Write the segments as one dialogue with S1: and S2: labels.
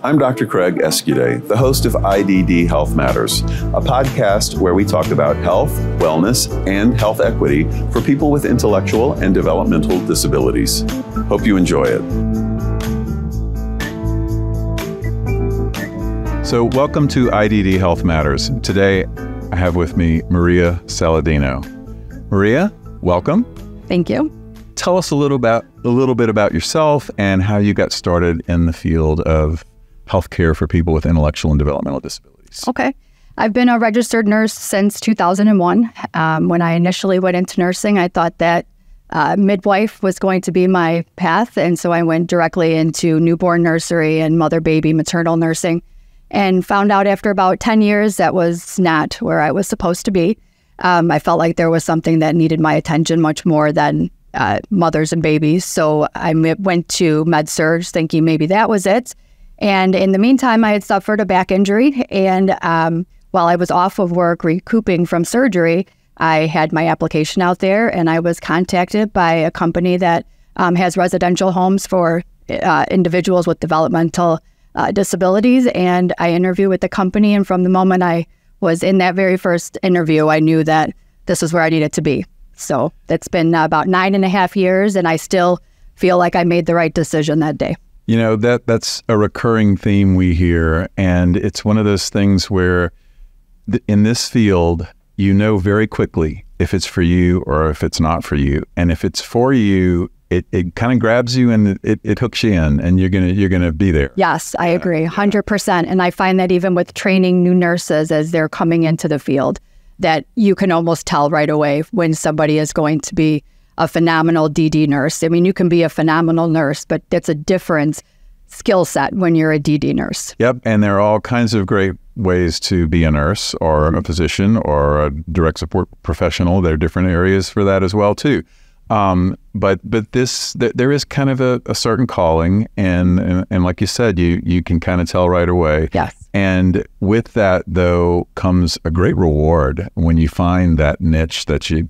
S1: I'm Dr. Craig Escude, the host of IDD Health Matters, a podcast where we talk about health, wellness, and health equity for people with intellectual and developmental disabilities. Hope you enjoy it. So welcome to IDD Health Matters. Today, I have with me Maria Saladino. Maria, welcome.
S2: Thank you.
S1: Tell us a little bit about yourself and how you got started in the field of healthcare for people with intellectual and developmental disabilities.
S2: Okay. I've been a registered nurse since 2001. When I initially went into nursing, I thought that midwife was going to be my path. And so I went directly into newborn nursery and mother-baby maternal nursing and found out after about 10 years that was not where I was supposed to be. I felt like there was something that needed my attention much more than mothers and babies. So I went to med-surg thinking maybe that was it. And in the meantime, I had suffered a back injury. And while I was off of work recouping from surgery, I had my application out there and I was contacted by a company that has residential homes for individuals with developmental disabilities. And I interviewed with the company. And from the moment I was in that very first interview, I knew that this is where I needed to be. So it's been about 9.5 years, and I still feel like I made the right decision that day.
S1: You know, that's a recurring theme we hear, and it's one of those things where in this field, you know very quickly if it's for you or if it's not for you. And if it's for you, it kind of grabs you and it hooks you in, and you're gonna be there.
S2: Yes, I agree, 100%. And I find that even with training new nurses as they're coming into the field, that you can almost tell right away when somebody is going to be a phenomenal DD nurse. I mean, you can be a phenomenal nurse, but it's a different skill set when you're a DD nurse. Yep,
S1: and there are all kinds of great ways to be a nurse or a physician or a direct support professional. There are different areas for that as well, too. But there is kind of a certain calling, and like you said, you can kind of tell right away.
S2: Yes.
S1: And with that, though, comes a great reward when you find that niche that you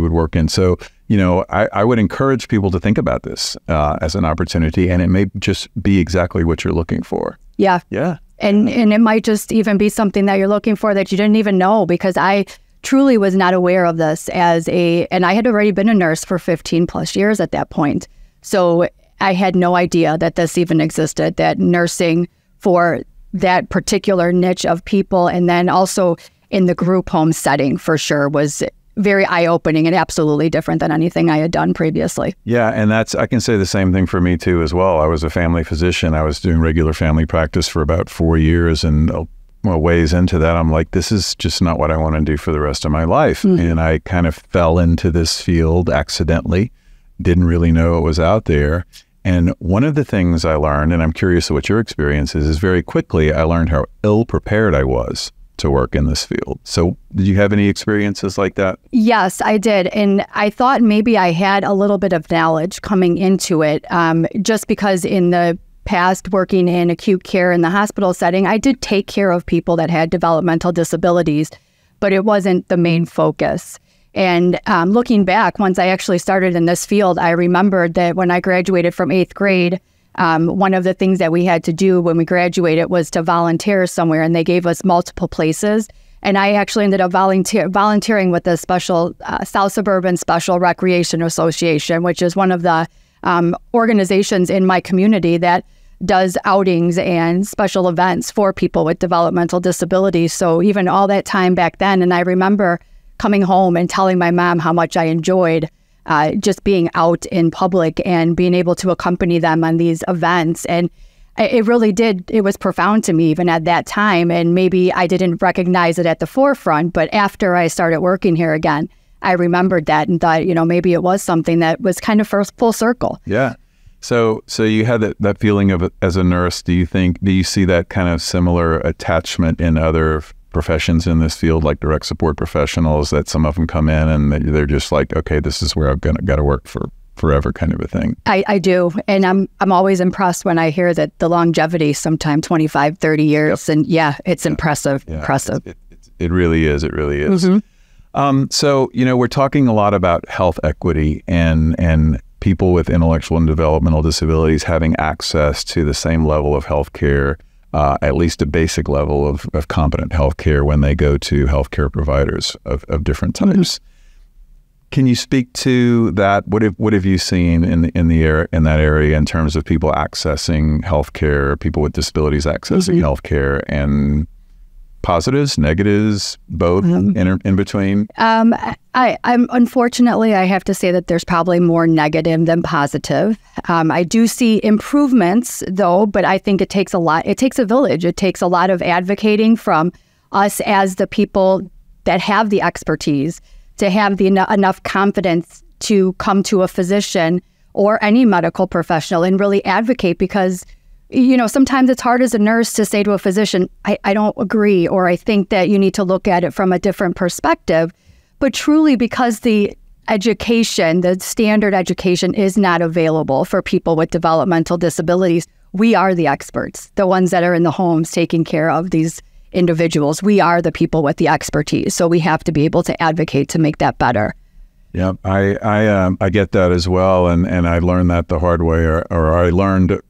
S1: would work in. So, you know, I would encourage people to think about this as an opportunity, and it may just be exactly what you're looking for.
S2: Yeah.
S1: Yeah.
S2: And it might just even be something that you're looking for that you didn't even know, because I truly was not aware of this and I had already been a nurse for 15 plus years at that point. So I had no idea that this even existed, that nursing for that particular niche of people, and then also in the group home setting for sure, was very eye-opening and absolutely different than anything I had done previously.
S1: Yeah, and I can say the same thing for me too as well. I was a family physician. I was doing regular family practice for about 4 years, and ways into that, I'm like, this is just not what I want to do for the rest of my life. Mm-hmm. And I kind of fell into this field accidentally, didn't really know it was out there. And one of the things I learned, and I'm curious what your experience is very quickly I learned how ill-prepared I was to work in this field. So did you have any experiences like that?
S2: Yes, I did. And I thought maybe I had a little bit of knowledge coming into it, just because in the past working in acute care in the hospital setting, I did take care of people that had developmental disabilities, but it wasn't the main focus. And looking back, once I actually started in this field, I remembered that when I graduated from 8th grade, one of the things that we had to do when we graduated was to volunteer somewhere, and they gave us multiple places. And I actually ended up volunteering with the special South Suburban Special Recreation Association, which is one of the organizations in my community that does outings and special events for people with developmental disabilities. So even all that time back then, and I remember coming home and telling my mom how much I enjoyed just being out in public and being able to accompany them on these events. And it really did, it was profound to me even at that time. And maybe I didn't recognize it at the forefront, but after I started working here again, I remembered that and thought, you know, maybe it was something that was kind of full circle.
S1: Yeah. So you had that feeling of as a nurse. Do you see that kind of similar attachment in other professions in this field, like direct support professionals, that some of them come in and they're just like, okay, this is where I've got to work for forever, kind of a thing? I
S2: do. And I'm always impressed when I hear that the longevity, sometimes 25, 30 years. Yep. And yeah, it's impressive.
S1: Yeah.
S2: Impressive.
S1: It really is. It really is. Mm-hmm. So, you know, we're talking a lot about health equity and people with intellectual and developmental disabilities having access to the same level of health care, at least a basic level of competent health care when they go to healthcare providers of different types. Mm-hmm. Can you speak to that? What have you seen in that area in terms of people accessing healthcare, people with disabilities accessing mm-hmm. healthcare, and positives, negatives, both in between? I'm
S2: unfortunately, I have to say that there's probably more negative than positive. I do see improvements though, but I think it takes a lot. It takes a village. It takes a lot of advocating from us as the people that have the expertise to have the enough confidence to come to a physician or any medical professional and really advocate, because sometimes it's hard as a nurse to say to a physician, I don't agree, or I think that you need to look at it from a different perspective. But truly, because the education, the standard education is not available for people with developmental disabilities, we are the experts, the ones that are in the homes taking care of these individuals. We are the people with the expertise. So we have to be able to advocate to make that better.
S1: Yeah, I get that as well. And I learned that the hard way, or I learned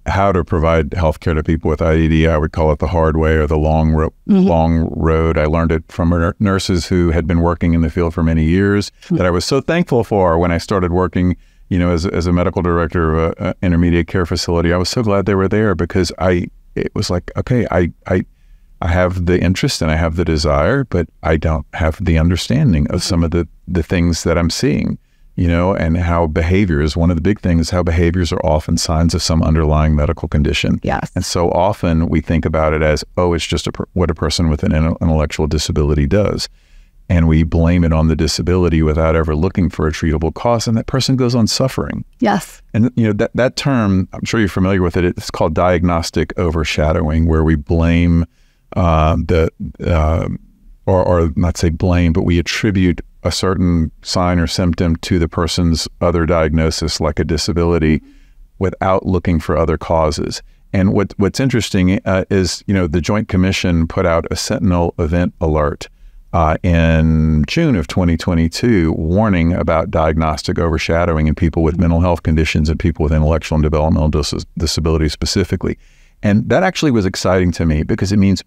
S1: how to provide healthcare to people with IDD. I would call it the hard way, or the long road. I learned it from nurses who had been working in the field for many years that I was so thankful for when I started working, as a medical director of an intermediate care facility. I was so glad they were there, because it was like, okay, I have the interest and I have the desire, but I don't have the understanding of some of the things that I'm seeing. And how behaviors, one of the big things, how behaviors are often signs of some underlying medical condition.
S2: Yes.
S1: And so often we think about it as, it's just what a person with an intellectual disability does. And we blame it on the disability without ever looking for a treatable cause. And that person goes on suffering.
S2: Yes.
S1: And that term, I'm sure you're familiar with it, it's called diagnostic overshadowing, where we blame or not say blame, but we attribute a certain sign or symptom to the person's other diagnosis, like a disability, without looking for other causes. And what's interesting is, the Joint Commission put out a Sentinel event alert in June of 2022, warning about diagnostic overshadowing in people with mental health conditions and people with intellectual and developmental disabilities specifically. And that actually was exciting to me, because it means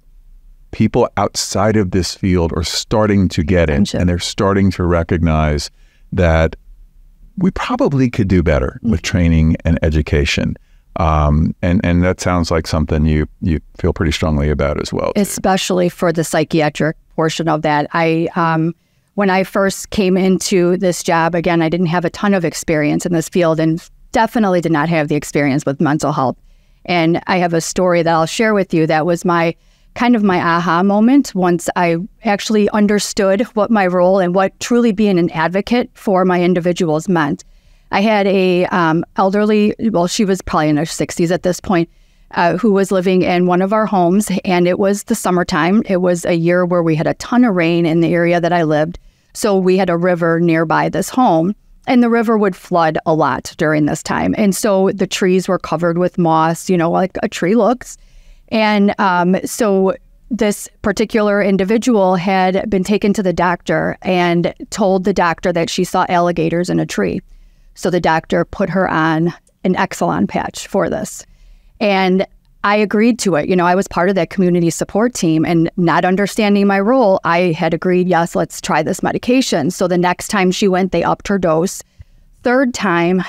S1: people outside of this field are starting to get it, and they're starting to recognize that we probably could do better with training and education. And that sounds like something you feel pretty strongly about as well, too.
S2: Especially for the psychiatric portion of that. When I first came into this job, again, I didn't have a ton of experience in this field, and definitely did not have the experience with mental health. And I have a story that I'll share with you that was my aha moment once I actually understood what my role and what truly being an advocate for my individuals meant. I had a elderly, she was probably in her 60s at this point, who was living in one of our homes, and it was the summertime. It was a year where we had a ton of rain in the area that I lived. So we had a river nearby this home, and the river would flood a lot during this time. And so the trees were covered with moss, like a tree looks. And so this particular individual had been taken to the doctor and told the doctor that she saw alligators in a tree. So the doctor put her on an Exelon patch for this. And I agreed to it. I was part of that community support team, and not understanding my role, I had agreed, yes, let's try this medication. So the next time she went, they upped her dose. Third time,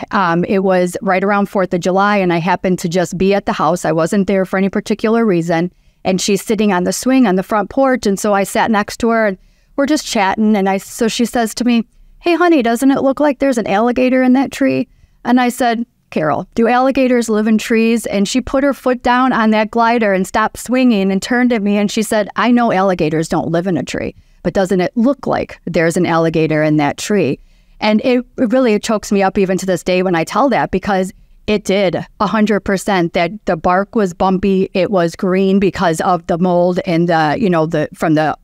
S2: it was right around 4th of July, and I happened to just be at the house. I wasn't there for any particular reason, and she's sitting on the swing on the front porch, and so I sat next to her, and we're just chatting, and so she says to me, "Hey, honey, doesn't it look like there's an alligator in that tree?" And I said, "Carol, do alligators live in trees?" And she put her foot down on that glider and stopped swinging and turned at me, and she said, "I know alligators don't live in a tree, but doesn't it look like there's an alligator in that tree?" And it really chokes me up even to this day when I tell that, because it did 100%. That the bark was bumpy, it was green because of the mold and from the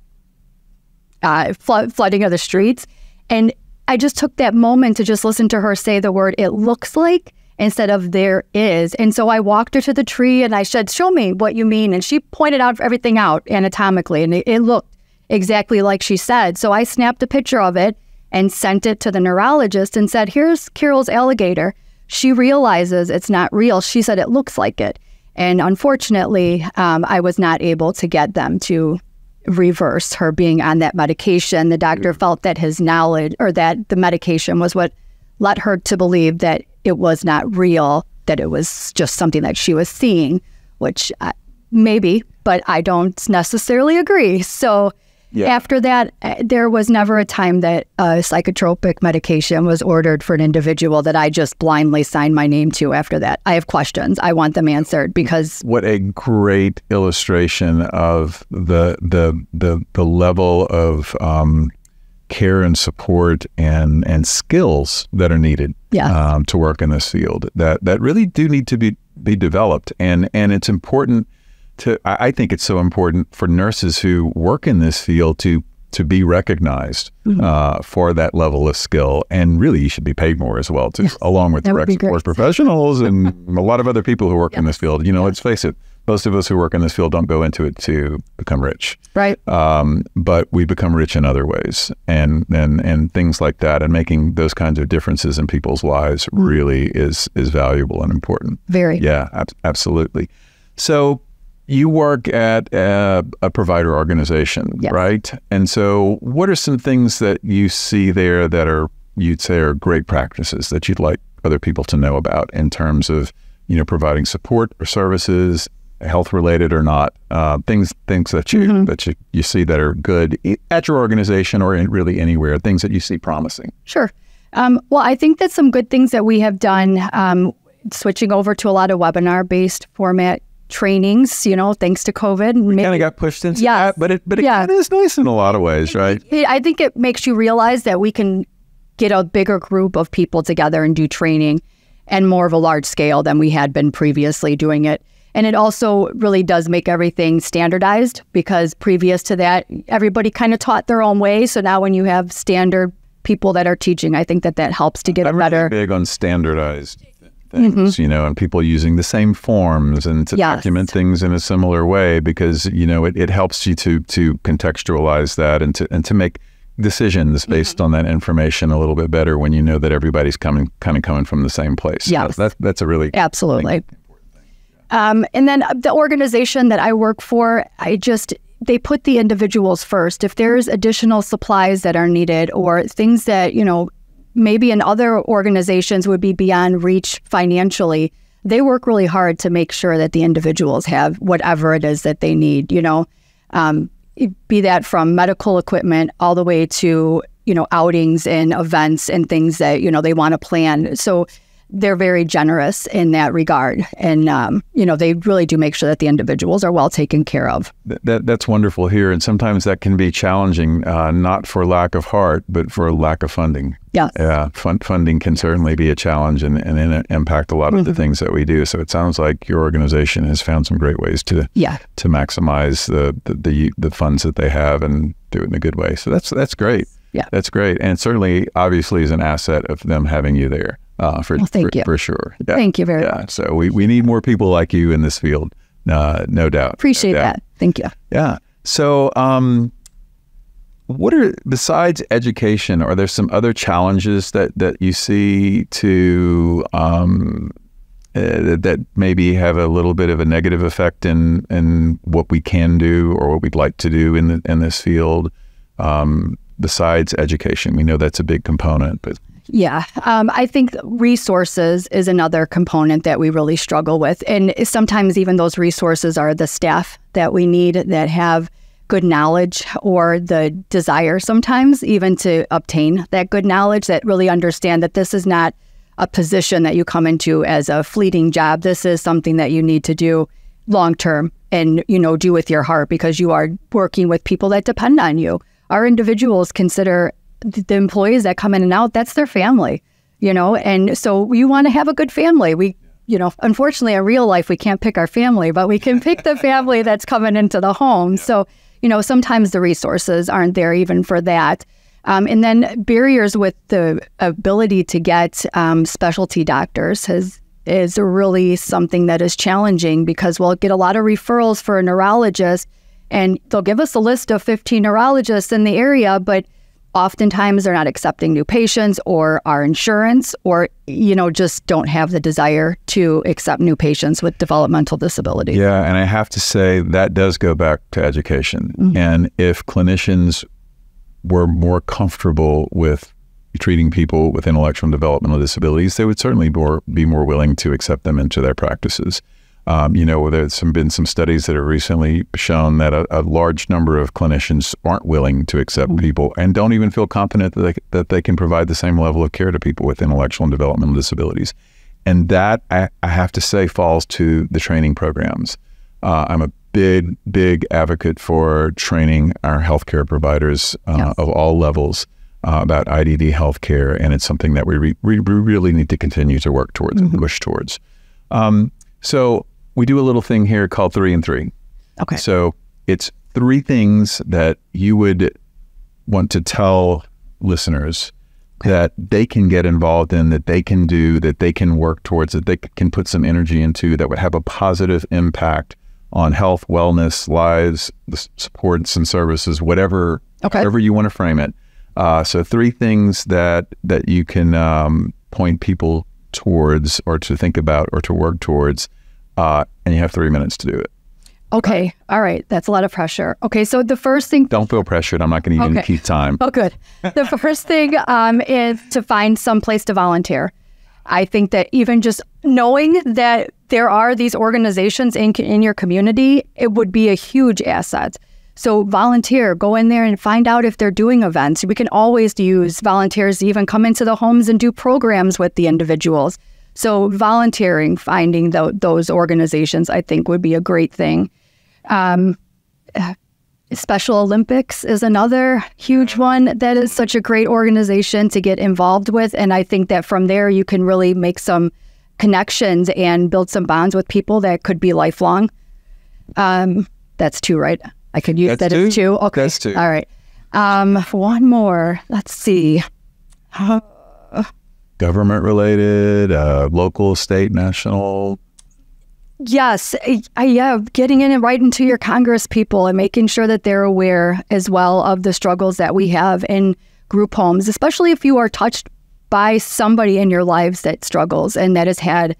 S2: flooding of the streets. And I just took that moment to just listen to her say the word "it looks like" instead of "there is." And so I walked her to the tree and I said, "Show me what you mean." And she pointed out everything out anatomically, and it looked exactly like she said. So I snapped a picture of it and sent it to the neurologist and said, here's Carol's alligator. She realizes it's not real. She said it looks like it. And unfortunately, I was not able to get them to reverse her being on that medication. The doctor felt that his knowledge, or that the medication was what led her to believe that it was not real, that it was just something that she was seeing, which maybe, but I don't necessarily agree. So after that, there was never a time that a psychotropic medication was ordered for an individual that I just blindly signed my name to after that. I have questions. I want them answered because...
S1: What a great illustration of the level of care and support and skills that are needed to work in this field that really do need to be developed. And it's important I think it's so important for nurses who work in this field to be recognized for that level of skill. And really, you should be paid more as well, too, along with direct support professionals and a lot of other people who work in this field. Let's face it, most of us who work in this field don't go into it to become rich.
S2: Right.
S1: But we become rich in other ways. And things like that, and making those kinds of differences in people's lives really is valuable and important.
S2: Very.
S1: Yeah, absolutely. So you work at a provider organization, right? And so what are some things that you see there that you'd say are great practices that you'd like other people to know about in terms of, providing support or services, health related or not, things that you see that are good at your organization or really anywhere, things that you see promising?
S2: Sure. Well, I think that some good things that we have done, switching over to a lot of webinar-based format trainings, thanks to COVID.
S1: We kind of got pushed into that, but it is nice in a lot of ways, right?
S2: I think it makes you realize that we can get a bigger group of people together and do training and more of a large scale than we had been previously doing it. And it also really does make everything standardized, because previous to that, everybody kind of taught their own way. So now when you have standard people that are teaching, I think that helps to get it better.
S1: I'm really big on standardized things, and people using the same forms and to document things in a similar way, because, it helps you to contextualize that and to make decisions based on that information a little bit better when you know that everybody's coming from the same place.
S2: Yeah,
S1: that's a really
S2: absolutely
S1: important thing.
S2: And then the organization that I work for, they put the individuals first. If there's additional supplies that are needed or things that, maybe in other organizations would be beyond reach financially, they work really hard to make sure that the individuals have whatever it is that they need, be that from medical equipment all the way to, outings and events and things that, they want to plan. So they're very generous in that regard. And, they really do make sure that the individuals are well taken care of.
S1: That's wonderful here. And sometimes that can be challenging, not for lack of heart, but for lack of funding.
S2: Yes.
S1: Yeah. Funding can certainly be a challenge and impact a lot of the things that we do. So it sounds like your organization has found some great ways to maximize the funds that they have and do it in a good way. So that's great.
S2: Yeah.
S1: That's great. And certainly, obviously, is an asset of them having you there. For sure. Yeah.
S2: Thank you very much.
S1: So we need more people like you in this field, no doubt.
S2: Appreciate that. Thank you.
S1: Yeah. So what are, besides education, are there some other challenges that you see to that maybe have a little bit of a negative effect in what we can do or what we'd like to do in this field? Besides education, we know that's a big component, but
S2: yeah, I think resources is another component that we really struggle with. And sometimes even those resources are the staff that we need that have good knowledge or the desire sometimes even to obtain that good knowledge, that really understand that this is not a position that you come into as a fleeting job. This is something that you need to do long term and, do with your heart, because you are working with people that depend on you. Our individuals consider the employees that come in and out, that's their family, and so you want to have a good family. We, unfortunately in real life, we can't pick our family, but we can pick the family that's coming into the home. So, sometimes the resources aren't there even for that. And then barriers with the ability to get specialty doctors is really something that is challenging, because we'll get a lot of referrals for a neurologist and they'll give us a list of 15 neurologists in the area, but oftentimes they're not accepting new patients or our insurance, or, just don't have the desire to accept new patients with developmental disabilities.
S1: Yeah, and I have to say that does go back to education.
S2: Mm-hmm.
S1: And if clinicians were more comfortable with treating people with intellectual and developmental disabilities, they would certainly be more willing to accept them into their practices. There's been some studies that have recently shown that a large number of clinicians aren't willing to accept people and don't even feel confident that they can provide the same level of care to people with intellectual and developmental disabilities. And that, I have to say, falls to the training programs. I'm a big advocate for training our healthcare providers of all levels about IDD healthcare, and it's something that we really need to continue to work towards and push towards. So we do a little thing here called 3 and 3.
S2: Okay.
S1: So it's 3 things that you would want to tell listeners that they can get involved in, that they can do, that they can work towards, that they can put some energy into, that would have a positive impact on health, wellness, lives, the supports and services, whatever you want to frame it. So 3 things that you can point people towards, or to think about, or to work towards, and you have 3 minutes to do it.
S2: Okay. All right. That's a lot of pressure. Okay. So the first thing...
S1: Don't feel pressured. I'm not going to even keep time.
S2: Oh, good. The first thing is to find some place to volunteer. I think that even just knowing that there are these organizations in your community, it would be a huge asset. So volunteer, go in there and find out if they're doing events. We can always use volunteers to even come into the homes and do programs with the individuals. So volunteering, finding those organizations, I think would be a great thing. Special Olympics is another huge one that is such a great organization to get involved with. And I think that from there, you can really make some connections and build some bonds with people that could be lifelong. That's 2, right? I could use that as 2. Okay.
S1: That's 2.
S2: All right. One more. Let's see.
S1: Government related, local, state, national.
S2: Yes. Getting in and right into your Congress people and making sure that they're aware as well of the struggles that we have in group homes, especially if you are touched by somebody in your lives that struggles and that has had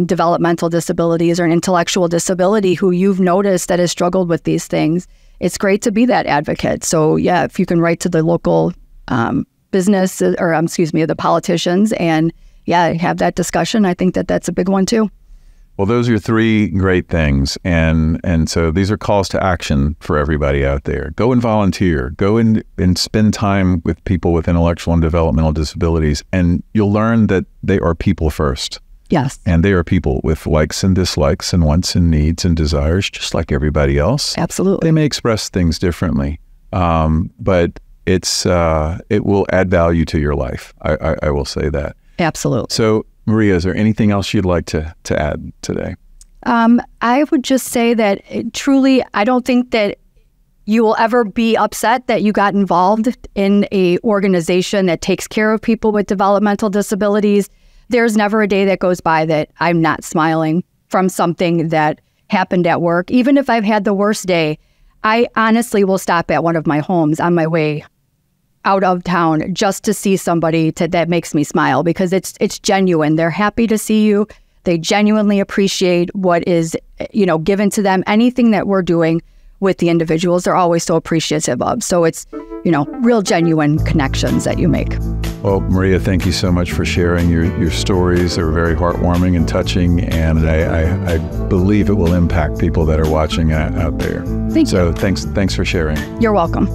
S2: developmental disabilities or an intellectual disability who you've noticed that has struggled with these things. It's great to be that advocate. So if you can write to the local business or the politicians and have that discussion, I think that that's a big one too.
S1: Well, those are 3 great things. And so these are calls to action for everybody out there. Go and volunteer. Go and spend time with people with intellectual and developmental disabilities. And you'll learn that they are people first.
S2: Yes.
S1: And they are people with likes and dislikes and wants and needs and desires, just like everybody else.
S2: Absolutely.
S1: They may express things differently, but it will add value to your life. I will say that.
S2: Absolutely.
S1: So, Maria, is there anything else you'd like to add today?
S2: I would just say that truly, I don't think that you will ever be upset that you got involved in a organization that takes care of people with developmental disabilities. There's never a day that goes by that I'm not smiling from something that happened at work. Even if I've had the worst day, I honestly will stop at one of my homes on my way out of town just to see somebody that makes me smile, because it's genuine. They're happy to see you. They genuinely appreciate what is, given to them. Anything that we're doing with the individuals, they're always so appreciative of. So it's, real genuine connections that you make.
S1: Well, Maria, thank you so much for sharing your stories. They were very heartwarming and touching, and I believe it will impact people that are watching out there.
S2: Thank you.
S1: So thanks for sharing.
S2: You're welcome.